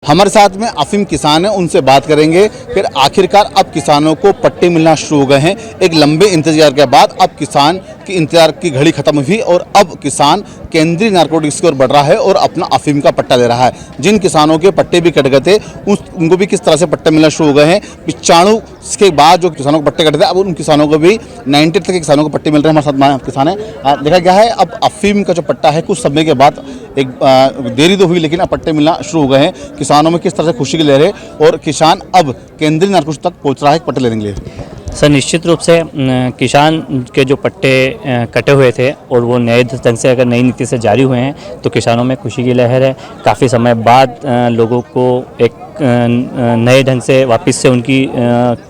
हमारे साथ में अफीम किसान हैं, उनसे बात करेंगे। फिर आखिरकार अब किसानों को पट्टे मिलना शुरू हो गए हैं। एक लंबे इंतजार के बाद अब किसान की इंतजार की घड़ी खत्म हुई और अब किसान केंद्रीय नारकोटिक्स की ओर बढ़ रहा है और अपना अफीम का पट्टा ले रहा है। जिन किसानों के पट्टे भी कट गए थे उनको भी किस तरह से पट्टे मिलना शुरू हो गए हैं। 95 के बाद जो किसानों को पट्टे कटे थे अब उन किसानों को भी 90 तक के किसानों को पट्टे मिल रहे हैं। हमारे साथ किसान है, देखा गया है अब अफीम का जो पट्टा है कुछ समय के बाद एक देरी तो हुई लेकिन अब पट्टे मिलना शुरू हो गए हैं। किसानों में किस तरह से खुशी की लहर है और किसान अब केंद्रीय नारकोटिक्स तक पहुंच रहा है पट्टे लेने के लिए। सर निश्चित रूप से किसान के जो पट्टे कटे हुए थे और वो नए ढंग से अगर नई नीति से जारी हुए हैं तो किसानों में खुशी की लहर है। काफ़ी समय बाद लोगों को एक नए ढंग से वापस से उनकी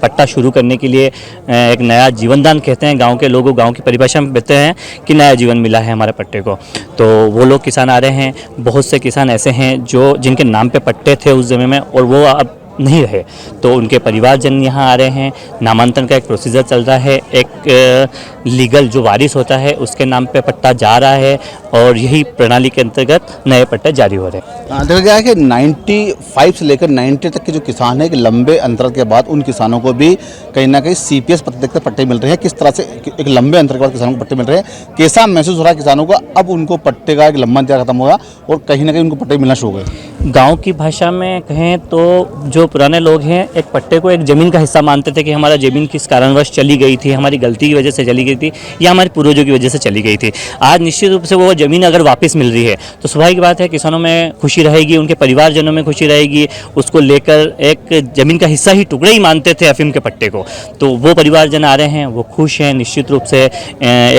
पट्टा शुरू करने के लिए एक नया जीवनदान कहते हैं गांव के लोगों, गांव की परिभाषा में कहते हैं कि नया जीवन मिला है हमारे पट्टे को। तो वो लोग किसान आ रहे हैं। बहुत से किसान ऐसे हैं जो जिनके नाम पे पट्टे थे उस समय में और वो अब नहीं रहे, तो उनके परिवारजन यहाँ आ रहे हैं। नामांतरण का एक प्रोसीजर चल रहा है, एक लीगल जो वारिस होता है उसके नाम पे पट्टा जा रहा है और यही प्रणाली के अंतर्गत नए पट्टे जारी हो रहे हैं। देखा गया है कि 95 से लेकर 90 तक के जो किसान हैं कि लंबे अंतराल के बाद उन किसानों को भी कहीं ना कहीं CPS पत्र देखकर पट्टे मिल रहे हैं। किस तरह से एक लंबे अंतर के बाद किसानों को पट्टे मिल रहे हैं, कैसा महसूस हो रहा है किसानों को अब उनको पट्टे का एक लंबा इंतजार खत्म होगा और कहीं ना कहीं उनको पट्टे मिलना शुरू हो गए। गांव की भाषा में कहें तो जो पुराने लोग हैं एक पट्टे को एक ज़मीन का हिस्सा मानते थे कि हमारा ज़मीन किस कारणवश चली गई थी, हमारी गलती की वजह से चली गई थी या हमारे पूर्वजों की वजह से चली गई थी। आज निश्चित रूप से वो ज़मीन अगर वापस मिल रही है तो स्वाभाविक बात है किसानों में खुशी रहेगी, उनके परिवारजनों में खुशी रहेगी। उसको लेकर एक ज़मीन का हिस्सा ही टुकड़े ही मानते थे अफीम के पट्टे को, तो वो परिवारजन आ रहे हैं, वो खुश हैं। निश्चित रूप से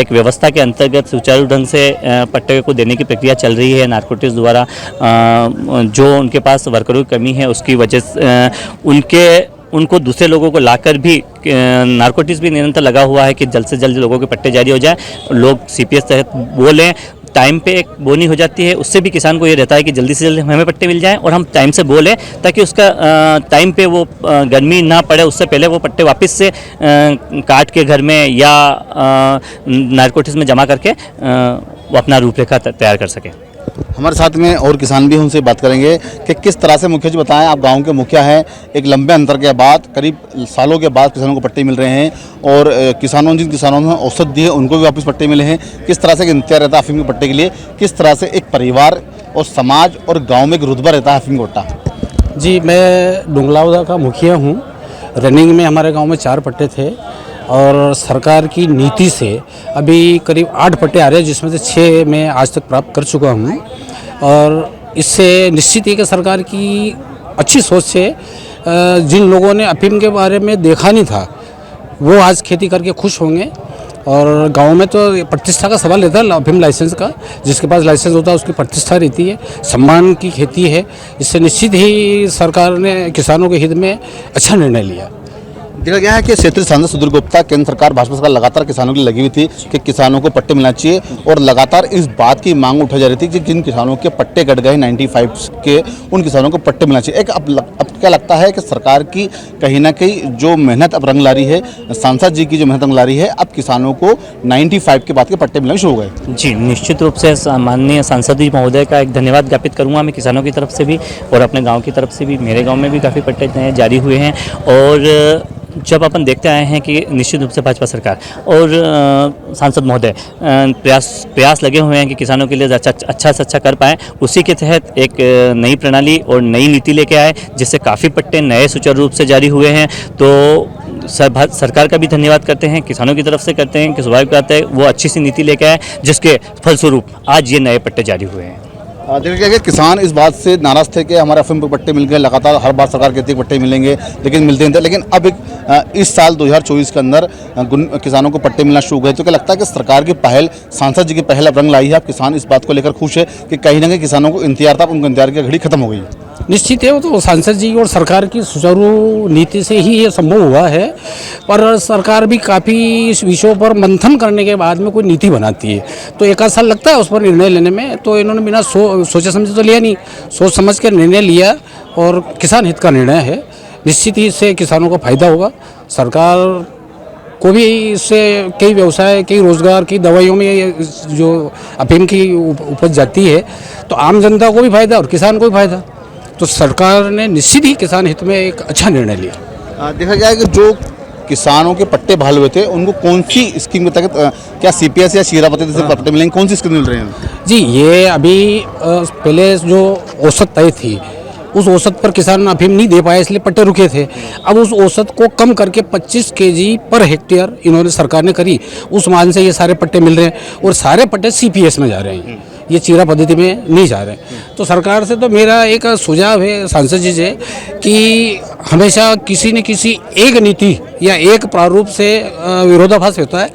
एक व्यवस्था के अंतर्गत सुचारू ढंग से पट्टे को देने की प्रक्रिया चल रही है नारकोटिक्स द्वारा। जो उनके पास वर्करों की कमी है उसकी वजह से उनको दूसरे लोगों को लाकर भी नारकोटिक्स भी निरंतर लगा हुआ है कि जल्द से जल्द लोगों के पट्टे जारी हो जाए, लोग CPS तहत बोलें। टाइम पे एक बोनी हो जाती है, उससे भी किसान को ये रहता है कि जल्दी से जल्दी हमें पट्टे मिल जाएं और हम टाइम से बोलें ताकि उसका टाइम पे वो गर्मी ना पड़े, उससे पहले वो पट्टे वापस से काट के घर में या नारकोटिक्स में जमा करके वो अपना रूपरेखा तैयार कर सकें। हमारे साथ में और किसान भी उनसे बात करेंगे कि किस तरह से मुखिया जी बताएं, आप गांव के मुखिया हैं, एक लंबे अंतर के बाद करीब सालों के बाद किसानों को पट्टे मिल रहे हैं और जिन किसानों ने औसत दी है उनको भी वापस पट्टे मिले हैं। किस तरह से इंतजार रहता है अफीम के पट्टे के लिए, किस तरह से एक परिवार और समाज और गाँव में एक रुतबा रहता है अफीम का पट्टा। जी, मैं डुंगलावदा का मुखिया हूँ। रनिंग में हमारे गाँव में 4 पट्टे थे और सरकार की नीति से अभी करीब 8 पट्टे आ रहे हैं जिसमें से 6 मैं आज तक प्राप्त कर चुका हूं। और इससे निश्चित ही कि सरकार की अच्छी सोच से जिन लोगों ने अफीम के बारे में देखा नहीं था वो आज खेती करके खुश होंगे। और गांव में तो प्रतिष्ठा का सवाल रहता है अफीम लाइसेंस का, जिसके पास लाइसेंस होता है उसकी प्रतिष्ठा रहती है, सम्मान की खेती है। इससे निश्चित ही सरकार ने किसानों के हित में अच्छा निर्णय लिया। देखा गया है कि क्षेत्रीय सांसद सुधीर गुप्ता केंद्र सरकार भाजपा सरकार लगातार किसानों की लगी हुई थी कि किसानों को पट्टे मिलना चाहिए और लगातार इस बात की मांग उठाई जा रही थी कि जिन किसानों के पट्टे कट गए 95 के उन किसानों को पट्टे मिलना चाहिए। एक अब क्या लगता है कि सरकार की कहीं ना कहीं जो मेहनत अब रंग ला रही है, सांसद जी की जो मेहनत रंग ला रही है, अब किसानों को 95 के बाद के पट्टे मिलने शुरू हो गए। जी, निश्चित रूप से माननीय सांसद जी महोदय का एक धन्यवाद ज्ञापित करूँगा मैं किसानों की तरफ से भी और अपने गाँव की तरफ से भी। मेरे गाँव में भी काफ़ी पट्टे जारी हुए हैं और जब अपन देखते आए हैं कि निश्चित रूप से भाजपा सरकार और सांसद महोदय प्रयास लगे हुए हैं कि किसानों के लिए अच्छा से अच्छा कर पाएँ, उसी के तहत एक नई प्रणाली और नई नीति लेके आए जिससे काफ़ी पट्टे नए सुचारू रूप से जारी हुए हैं। तो सरकार का भी धन्यवाद करते हैं, किसानों की तरफ से करते हैं कि स्वाभाविक बात है वो अच्छी सी नीति लेके आए जिसके फलस्वरूप आज ये नए पट्टे जारी हुए हैं। देखिए कि किसान इस बात से नाराज़ थे कि हमारे अफीम पर पट्टे मिल गए, लगातार हर बार सरकार कहती है पट्टे मिलेंगे लेकिन मिलते नहीं थे। लेकिन अब इस साल 2024 के अंदर किसानों को पट्टे मिलना शुरू हो गए। तो क्या लगता है कि सरकार की पहल, सांसद जी की पहल अब रंग लाई है, अब किसान इस बात को लेकर खुश है कि कहीं ना कहीं किसानों को इंतजार था, उनका इंतजार की घड़ी खत्म हो गई। निश्चित है, वो तो सांसद जी और सरकार की सुचारू नीति से ही ये संभव हुआ है। पर सरकार भी काफ़ी इस विषयों पर मंथन करने के बाद में कोई नीति बनाती है तो 1 आध साल लगता है उस पर निर्णय लेने में। तो इन्होंने बिना सोचे समझे तो लिया नहीं, सोच समझ के निर्णय लिया और किसान हित का निर्णय है। निश्चित ही इससे किसानों को फायदा होगा, सरकार को भी इससे कई व्यवसाय, कई रोजगार, कई दवाइयों में जो अफीम की उपज जाती है तो आम जनता को भी फायदा और किसान को भी फायदा। तो सरकार ने निश्चित ही किसान हित में एक अच्छा निर्णय लिया। देखा गया है कि जो किसानों के पट्टे बहाल हुए थे उनको कौन सी स्कीम के तहत क्या सीपीएस या शीरापति से पट्टे मिलेंगे, कौन सी स्कीम मिल रही है? जी, ये अभी पहले जो औसत तय थी उस औसत पर किसान अफीम नहीं दे पाए, इसलिए पट्टे रुके थे। अब उस औसत को कम करके 25 केजी पर हेक्टेयर इन्होंने सरकार ने करी, उस मान से ये सारे पट्टे मिल रहे हैं और सारे पट्टे सीपीएस में जा रहे हैं, ये चीरा पद्धति में नहीं जा रहे। तो सरकार से तो मेरा एक सुझाव है सांसद जी से कि हमेशा किसी न किसी एक नीति या एक प्रारूप से विरोधाभास होता है,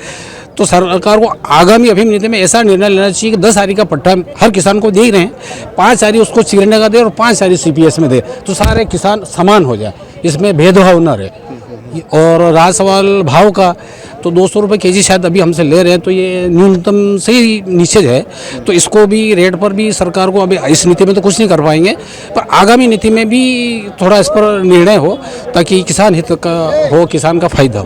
तो सरकार को आगामी अफीम नीति में ऐसा निर्णय लेना चाहिए कि 10 आरी का पट्टा हर किसान को दे ही रहे हैं, 5 आरी उसको चीरने का दे और 5 आरी सीपीएस में दे, तो सारे किसान समान हो जाए, इसमें भेदभाव न रहे। और रहा सवाल भाव का, तो 200 रुपये केजी शायद अभी हमसे ले रहे हैं, तो ये न्यूनतम से ही नीचे है, तो इसको भी रेट पर भी सरकार को अभी इस नीति में तो कुछ नहीं कर पाएंगे, पर आगामी नीति में भी थोड़ा इस पर निर्णय हो ताकि किसान हित का हो, किसान का फायदा हो।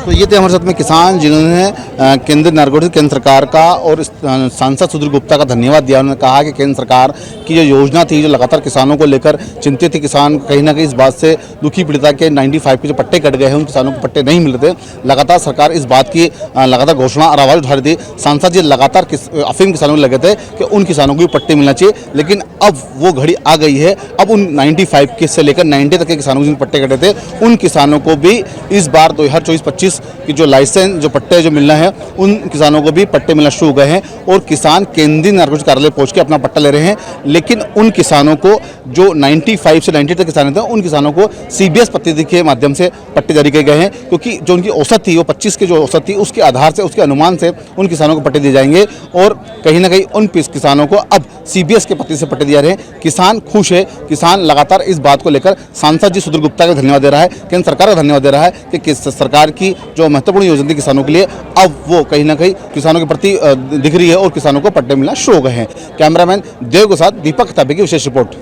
तो ये थे हमारे साथ में किसान जिन्होंने केंद्र नागरिक केंद्र सरकार का और सांसद सुधीर गुप्ता का धन्यवाद दिया। उन्होंने कहा कि केंद्र सरकार की जो योजना थी, जो लगातार किसानों को लेकर चिंतित थे, किसान कहीं ना कहीं इस बात से दुखी पीड़िता के 95 के जो पट्टे कट गए हैं उन किसानों को पट्टे नहीं मिल रहे थे। लगातार सरकार इस बात की लगातार घोषणा और आवाज़ उठा रही थी। सांसद जी लगातार अफीम किसानों को लगे थे कि उन किसानों को भी पट्टे मिलना चाहिए, लेकिन अब वो घड़ी आ गई है। अब उन 95 के से लेकर 90 तक के किसानों को जिन पट्टे कटे थे उन किसानों को भी इस बार 2024-25 की जो लाइसेंस जो पट्टे जो मिलना है उन किसानों को भी पट्टे मिलना शुरू हो गए हैं और किसान केंद्रीय नागरिक कार्यालय पहुंच के अपना पट्टा ले रहे हैं। लेकिन उन किसानों को जो 95 से 90 तक किसान थे उन किसानों को सीबीएस पद्धति के माध्यम से पट्टे जारी किए गए हैं, क्योंकि जो उनकी औसत थी वो 25 की जो औसत थी उसके आधार से, उसके अनुमान से उन किसानों को पट्टे दिए जाएंगे और कहीं ना कहीं उन किसानों को अब सीबीएस के पद्धति से पट्टे दिए जा रहे हैं। किसान खुश है, किसान लगातार इस बात को लेकर सांसद जी सुधीर गुप्ता का धन्यवाद दे रहा है, केंद्र सरकार का धन्यवाद दे रहा है कि सरकार की जो महत्वपूर्ण योजना थी किसानों के लिए अब वो कहीं ना कहीं किसानों के प्रति दिख रही है और किसानों को पट्टे मिलना शुरू हो गए हैं। कैमरामैन देव के साथ दीपक ताबे की विशेष रिपोर्ट।